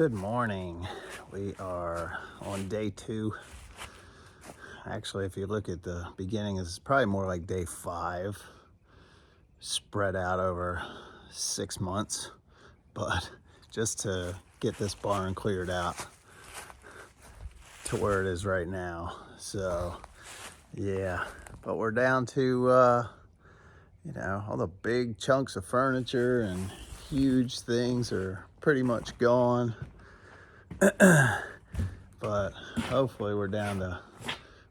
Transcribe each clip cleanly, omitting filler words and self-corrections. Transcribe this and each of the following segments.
Good morning. We are on day 2. Actually, if you look at the beginning, it's probably more like day 5, spread out over 6 months. But just to get this barn cleared out to where it is right now. So yeah, but we're down to all the big chunks of furniture and huge things are pretty much gone. But hopefully we're down to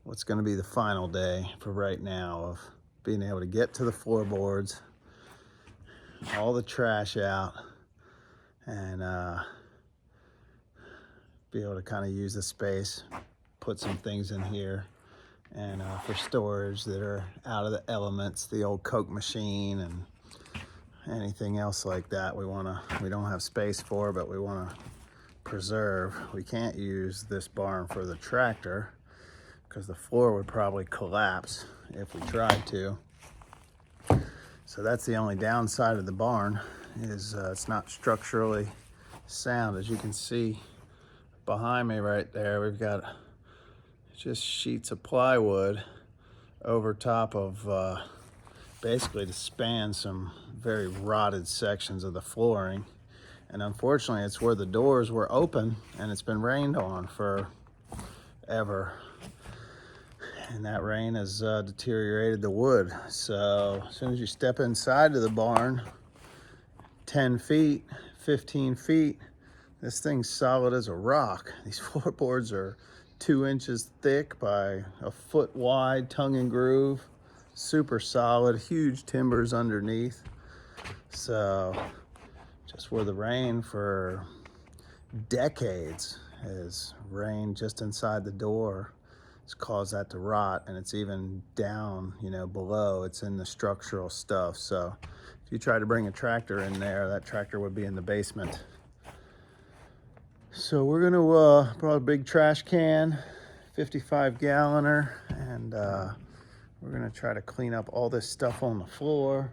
what's going to be the final day for right now of being able to get to the floorboards, all the trash out, and be able to kind of use the space, put some things in here, and for storage that are out of the elements, the old Coke machine and anything else like that we don't have space for, but we want to preserve. We can't use this barn for the tractor because the floor would probably collapse if we tried to. So that's the only downside of the barn, is it's not structurally sound. As you can see behind me right there, we've got just sheets of plywood over top of basically to span some very rotted sections of the flooring. And unfortunately, it's where the doors were open and it's been rained on forever. And that rain has deteriorated the wood. So as soon as you step inside of the barn, 10 feet, 15 feet, this thing's solid as a rock. These floorboards are 2 inches thick by a foot wide, tongue and groove, super solid, huge timbers underneath. So just where the rain for decades has rained just inside the door, it's caused that to rot, and it's even down, below. It's in the structural stuff. So if you try to bring a tractor in there, that tractor would be in the basement. So we're gonna brought a big trash can, 55 galloner, and we're gonna try to clean up all this stuff on the floor.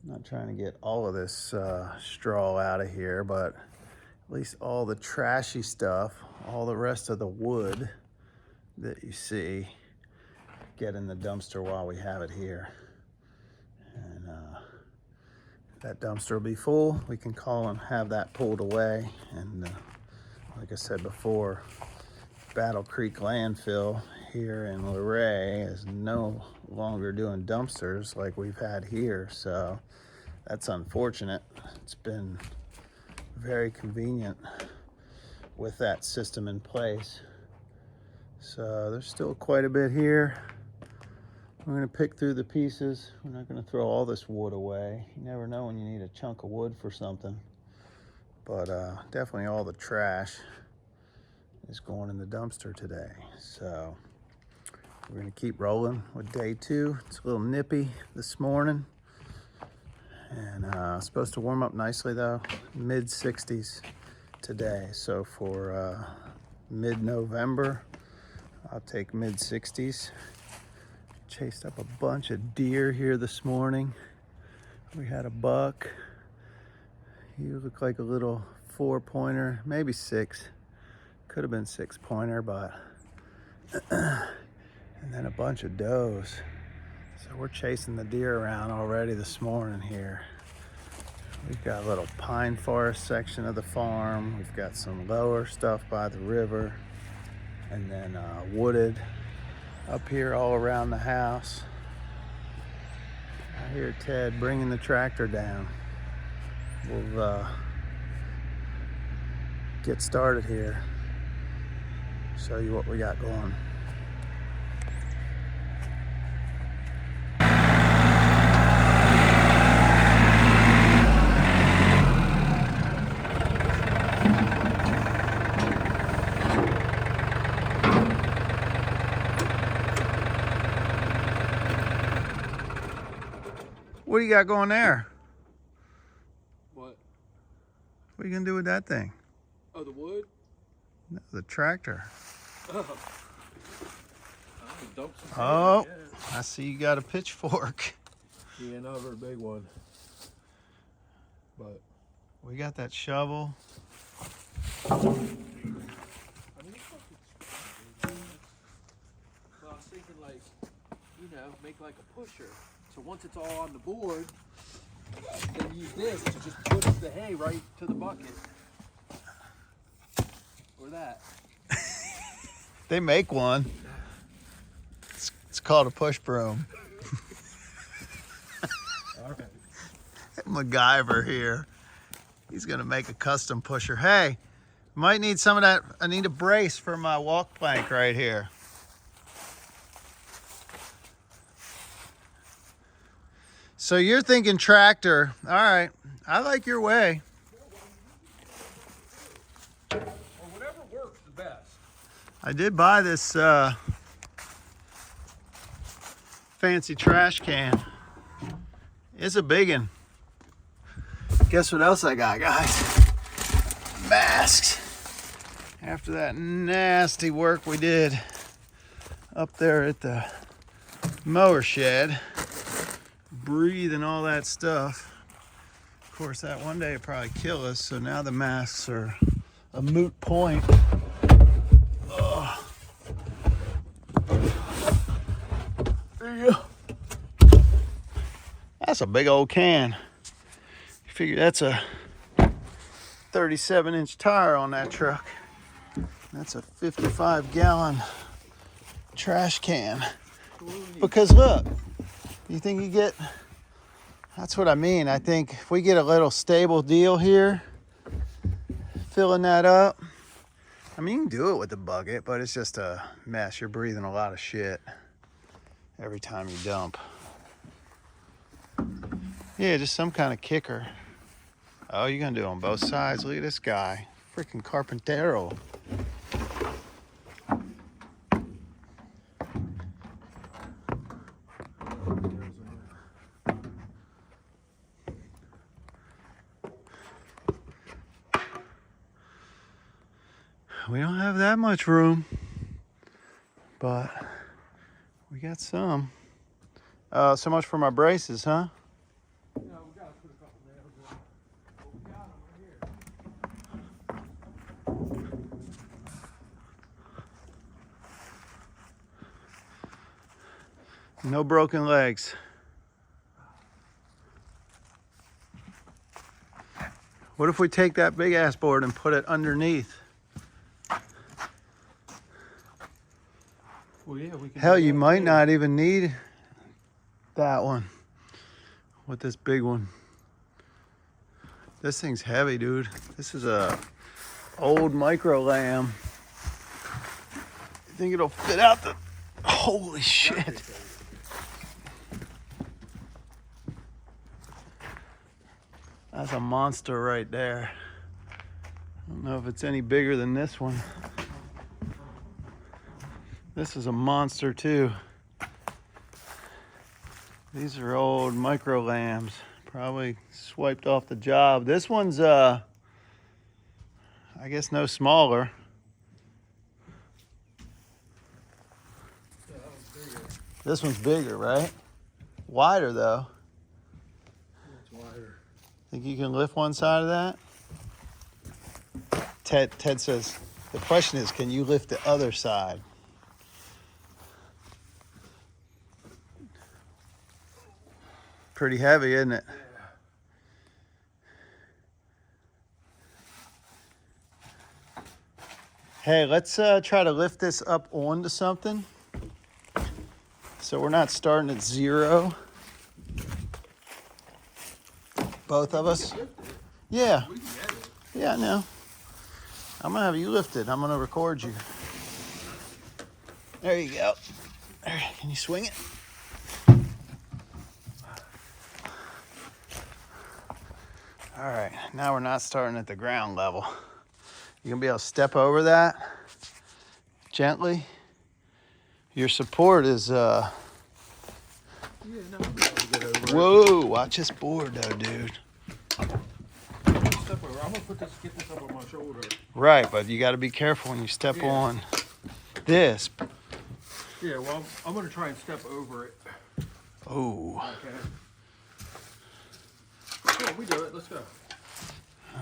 I'm not trying to get all of this straw out of here, but at least all the trashy stuff, all the rest of the wood that you see, get in the dumpster while we have it here. And that dumpster will be full. We can call and have that pulled away. And like I said before, Battle Creek landfill here in Luray is no longer doing dumpsters like we've had here. So that's unfortunate. It's been very convenient with that system in place. So there's still quite a bit here. We're gonna pick through the pieces. We're not gonna throw all this wood away. You never know when you need a chunk of wood for something. But definitely all the trash is going in the dumpster today. So we're gonna keep rolling with day 2. It's a little nippy this morning. And supposed to warm up nicely though, mid 60s today. So for mid-November, I'll take mid 60s. Chased up a bunch of deer here this morning. We had a buck. He looked like a little 4-pointer, maybe 6. Could have been 6-pointer, but and then a bunch of does. So we're chasing the deer around already this morning here. We've got a little pine forest section of the farm. We've got some lower stuff by the river, and then wooded up here all around the house. I hear Ted bringing the tractor down. We'll get started here. Show you what we got going. What do you got going there? What? What are you gonna do with that thing? Oh, the wood? No, the tractor. Oh. Oh, I see you got a pitchfork. Yeah, not a very big one. But we got that shovel. I mean, well, I was thinking like, make like a pusher. So once it's all on the board, then use this to just push the hay right to the bucket. Or that. They make one. It's called a push broom. All right. MacGyver here. He's gonna make a custom pusher. Hey, might need some of that. I need a brace for my walk plank right here. So you're thinking tractor. All right, I like your way. Or whatever works the best. I did buy this fancy trash can. It's a big one. Guess what else I got, guys? Masks. After that nasty work we did up there at the mower shed, breathing all that stuff. Of course, that one day would probably kill us, so now the masks are a moot point. Ugh. There you go. That's a big old can. You figure that's a 37-inch tire on that truck. That's a 55-gallon trash can. Because look, you think you get, that's what I mean. I think if we get a little stable deal here, filling that up, I mean, you can do it with the bucket, but it's just a mess. You're breathing a lot of shit every time you dump. Yeah, just some kind of kicker. Oh, you're gonna do it on both sides. Look at this guy, freaking Carpintero. We don't have that much room, but we got some. So much for my braces, huh? Yeah, we gotta put a couple nails in. But we got them right here. No broken legs. What if we take that big ass board and put it underneath? Well, yeah, we can. Hell, you might not even need that one with this big one. This thing's heavy, dude. This is a old micro lamb. You think it'll fit out the, holy shit. That's a monster right there. I don't know if it's any bigger than this one. This is a monster too. These are old micro lambs, probably swiped off the job. This one's, I guess no smaller. Yeah, that one's bigger. This one's bigger, right? Wider though. It's wider. Think you can lift one side of that? Ted says, the question is, can you lift the other side? Pretty heavy, isn't it? Hey, let's try to lift this up onto something. So we're not starting at zero. Both of us? Yeah. We can get it. Yeah, I know. I'm gonna have you lift it. I'm gonna record you. There you go. There, can you swing it? All right, now we're not starting at the ground level. You gonna be able to step over that gently? Your support is, Yeah, no, we'll be able to get over it. whoa, watch this board though, dude. Step over. I'm gonna get this up on my shoulder. Right, but you gotta be careful when you step Yeah. on this. Yeah, well, I'm gonna try and step over it. Oh, Okay. Cool, we do it. Let's go.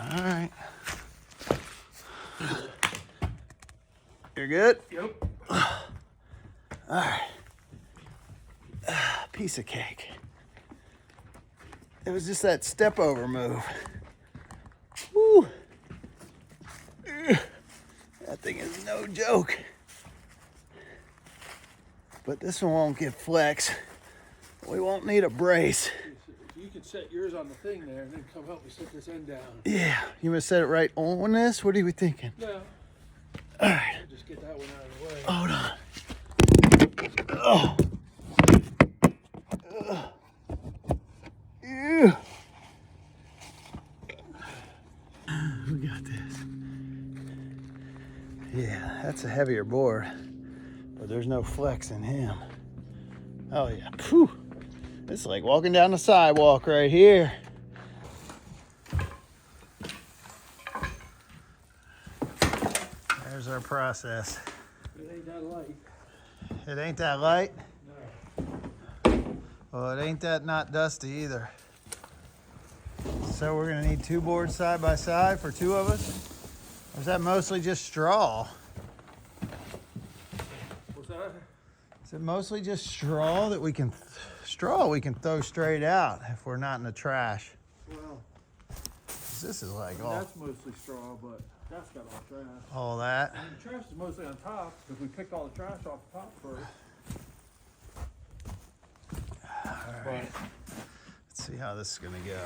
all right. You're good? Yep. All right. Piece of cake. It was just that step over move. Woo. That thing is no joke. But this one won't get flex. We won't need a brace. You can set yours on the thing there and then come help me set this end down. Yeah, you gonna set it right on this? What are we thinking? Yeah. All right. Just get that one out of the way. Hold on. Oh. Yeah. We got this. Yeah, that's a heavier board, but there's no flex in him. Oh yeah. Phew. It's like walking down the sidewalk right here. There's our process. It ain't that light. It ain't that light? No. Well, it ain't that not dusty either. So we're gonna need 2 boards side by side for 2 of us? Or is that mostly just straw? What's that? Is it mostly just straw that we can throw straight out if we're not in the trash? Well, 'Cause this is like that's mostly straw, but that's got all trash. all that. And the trash is mostly on top because we picked all the trash off the top first. All right. Let's see how this is gonna go.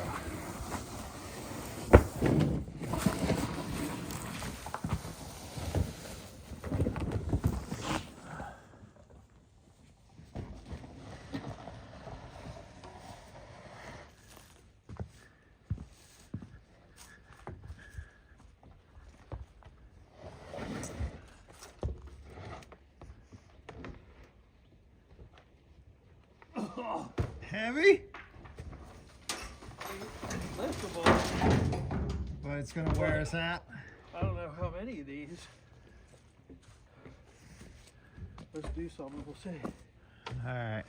Heavy, Liftable. but it's gonna wear us out. I don't know how many of these. Let's do something, we'll see. All right.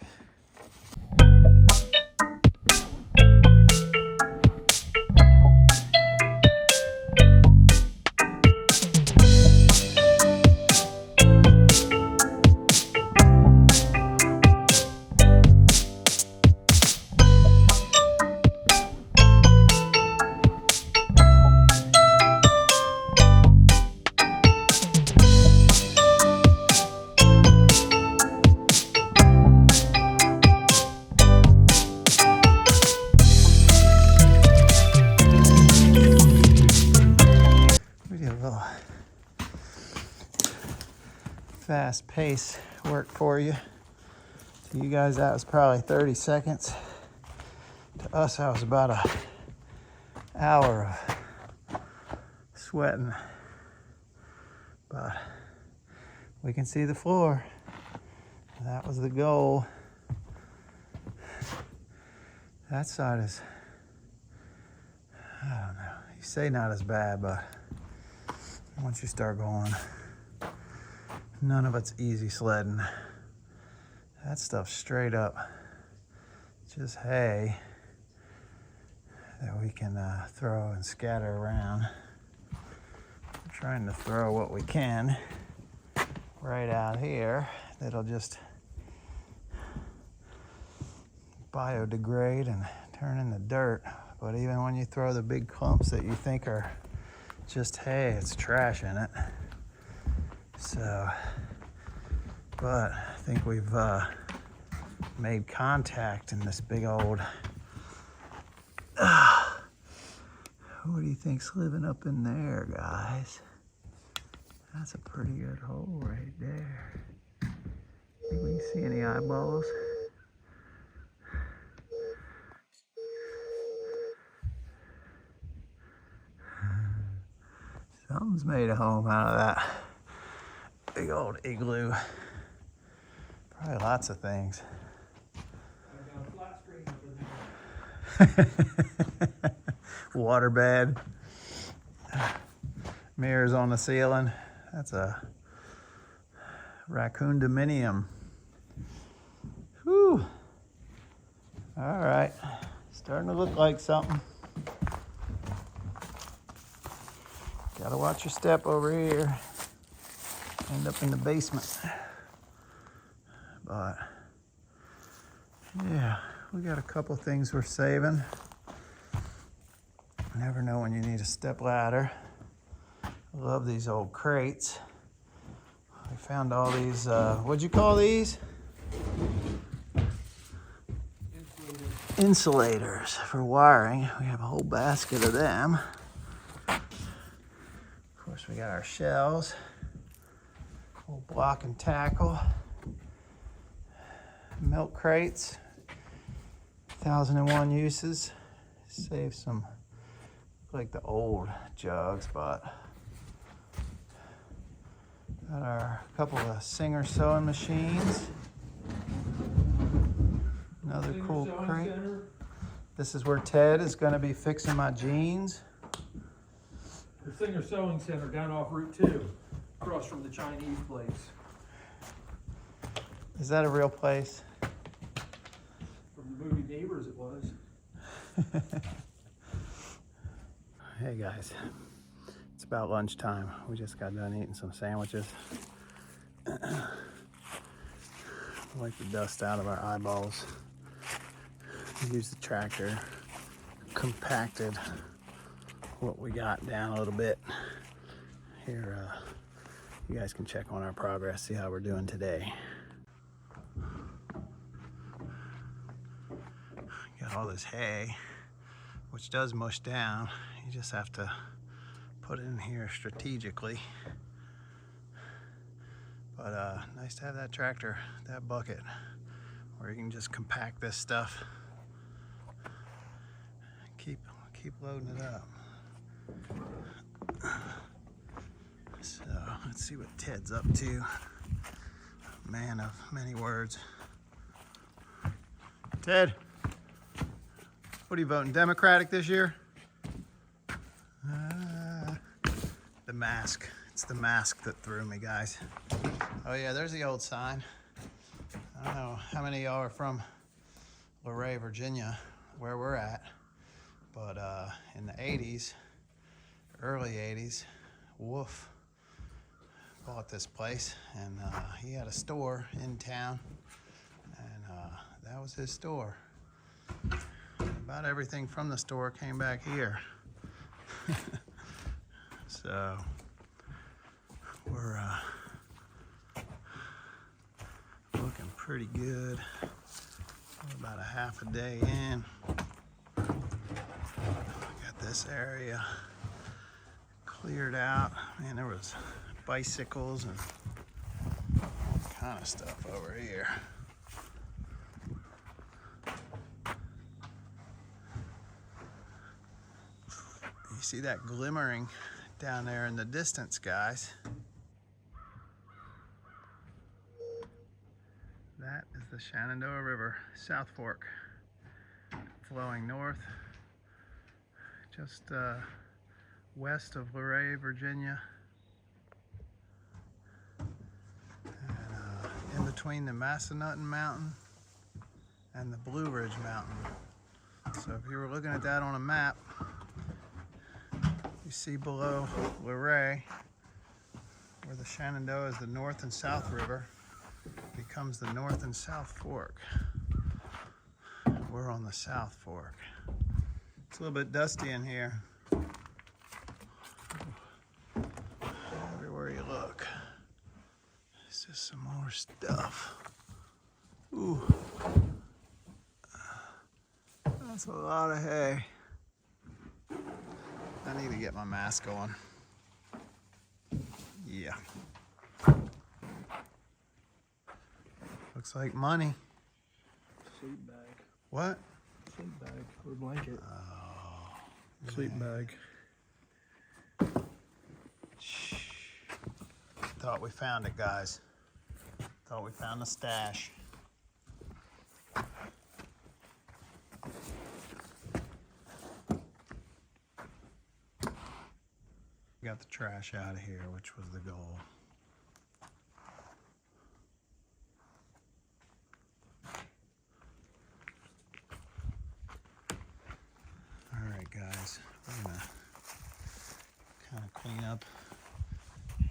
Fast pace work for you. To you guys, that was probably 30 seconds. To us, that was about an hour of sweating. But we can see the floor. That was the goal. That side is, I don't know. You say not as bad, but once you start going, none of it's easy sledding. That stuff's straight up just hay that we can throw and scatter around. We're trying to throw what we can right out here that'll just biodegrade and turn into dirt. But even when you throw the big clumps that you think are just hay, it's trash in it. So, but I think we've made contact in this big old, what do you think's living up in there, guys? That's a pretty good hole right there. Think we can see any eyeballs? Something's made a home out of that big old igloo. Probably lots of things. I got a flat screen up in there. Water bed. Mirrors on the ceiling. That's a raccoon dominium. Whew. All right. Starting to look like something. Gotta watch your step over here. end up in the basement. But yeah, we got a couple things we're saving. Never know when you need a step ladder. I love these old crates. We found all these, what'd you call these? Insulators for wiring. We have a whole basket of them. Of course, we got our shells, whole block and tackle, milk crates, 1001 uses. Save some, like the old jugs, but got our couple of Singer sewing machines. Another cool crate. This is where Ted is going to be fixing my jeans. The Singer Sewing Center down off Route 2, across from the Chinese place. Is that a real place? From the movie Neighbors, it was. Hey guys, it's about lunchtime. We just got done eating some sandwiches. Wipe the dust out of our eyeballs. Use the tractor, compacted what we got down a little bit. Here, you guys can check on our progress, see how we're doing today. Got all this hay, which does mush down. You just have to put it in here strategically. But nice to have that tractor, that bucket, where you can just compact this stuff. Keep loading it up. So let's see what Ted's up to. Man of many words. Ted, what are you voting, Democratic this year? The mask. It's the mask that threw me, guys. Oh yeah, there's the old sign. I don't know how many of y'all are from Luray, Virginia, where we're at. But in the 80s, early 80s, Wolf bought this place, and he had a store in town, and that was his store. About everything from the store came back here. So we're looking pretty good. We're about a half a day in. Got this area cleared out. Man, there was bicycles and all kind of stuff over here. You see that glimmering down there in the distance, guys? That is the Shenandoah River, South Fork, flowing north, just west of Luray, Virginia, and in between the Massanutten Mountain and the Blue Ridge Mountain. So if you were looking at that on a map, you see below Luray, where the Shenandoah is the North and South River, becomes the North and South Fork. We're on the South Fork. It's a little bit dusty in here. Everywhere you look, it's just some more stuff. Ooh, that's a lot of hay. I need to get my mask on. Yeah. Looks like money. Sleep bag. What? Sleep bag or blanket. Oh. Sleep bag. Thought we found it, guys. Thought we found the stash. Got the trash out of here, which was the goal. All right, guys, we're gonna kind of clean up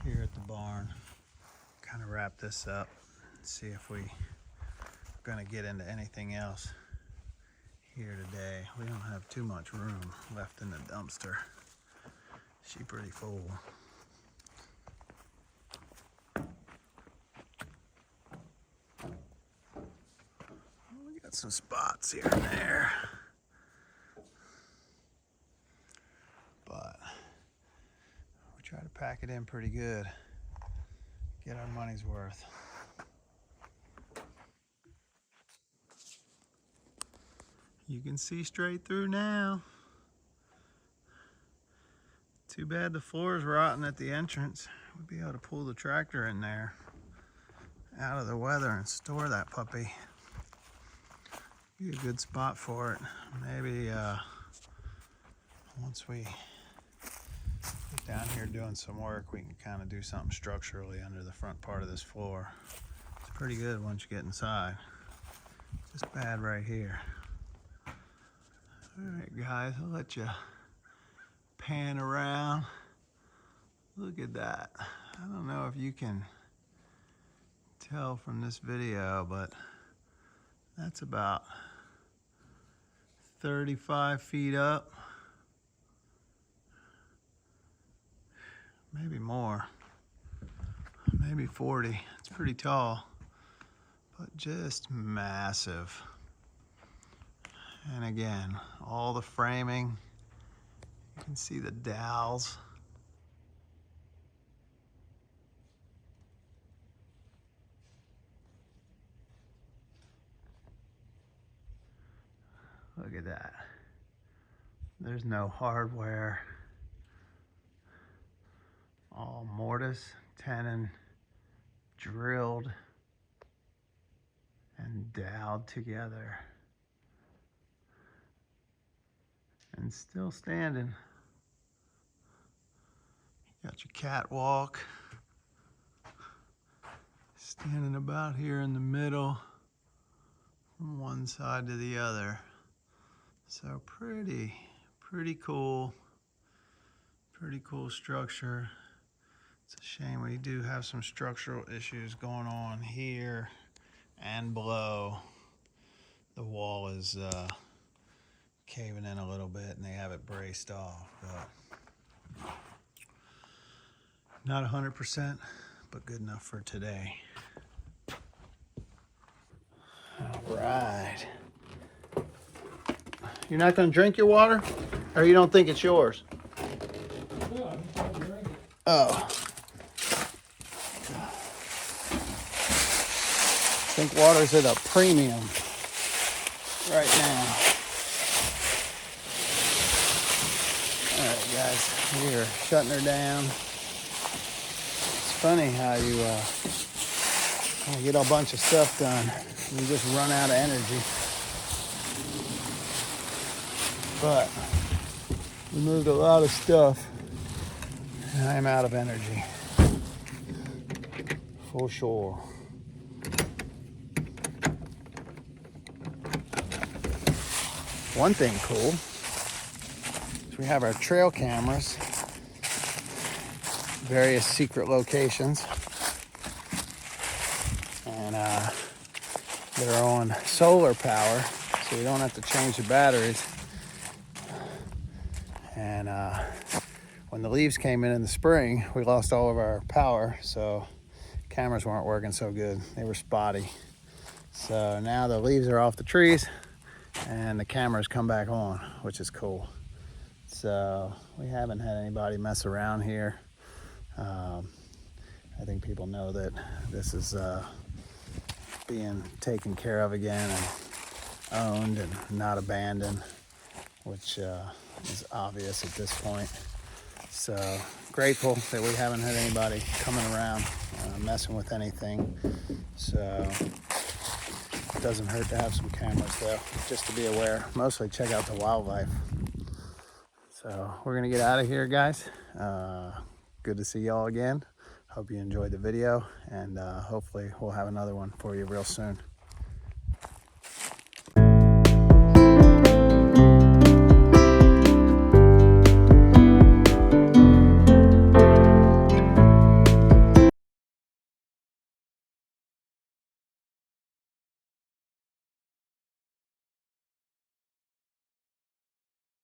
here at the barn. wrap this up and see if we're gonna get into anything else here today. We don't have too much room left in the dumpster. She's pretty full. We got some spots here and there, but we try to pack it in pretty good, get our money's worth. You can see straight through now. Too bad the floor is rotten at the entrance. We'd be able to pull the tractor in there out of the weather and store that puppy. Be a good spot for it. Maybe once we get down here doing some work, we can kind of do something structurally under the front part of this floor. It's pretty good once you get inside. Just bad right here. All right, guys, I'll let you pan around. Look at that. I don't know if you can tell from this video, but that's about 35 feet up. Maybe more. Maybe 40. It's pretty tall, but just massive. And again, all the framing. You can see the dowels. Look at that. There's no hardware. All mortise, tenon, drilled and doweled together. And still standing. You got your catwalk. Standing about here in the middle from one side to the other. So pretty cool. Pretty cool structure. It's a shame we do have some structural issues going on here and below. The wall is caving in a little bit and they have it braced off, but not 100%, but good enough for today. All right. You're not gonna drink your water? Or you don't think it's yours? No, I'm trying to drink it. Oh. I think water's at a premium right now. All right, guys, we are shutting her down. It's funny how you get a bunch of stuff done and you just run out of energy. But we moved a lot of stuff and I'm out of energy. For sure. One thing cool is we have our trail cameras, various secret locations, and they're on solar power, so we don't have to change the batteries. And when the leaves came in the spring, we lost all of our power, so cameras weren't working so good. They were spotty. So now the leaves are off the trees and the cameras come back on, which is cool. So we haven't had anybody mess around here. I think people know that this is being taken care of again and owned and not abandoned, which is obvious at this point. So grateful that we haven't had anybody coming around messing with anything. So it doesn't hurt to have some cameras though, just to be aware. Mostly check out the wildlife. So we're gonna get out of here, guys. Good to see y'all again. Hope you enjoyed the video, and hopefully we'll have another one for you real soon.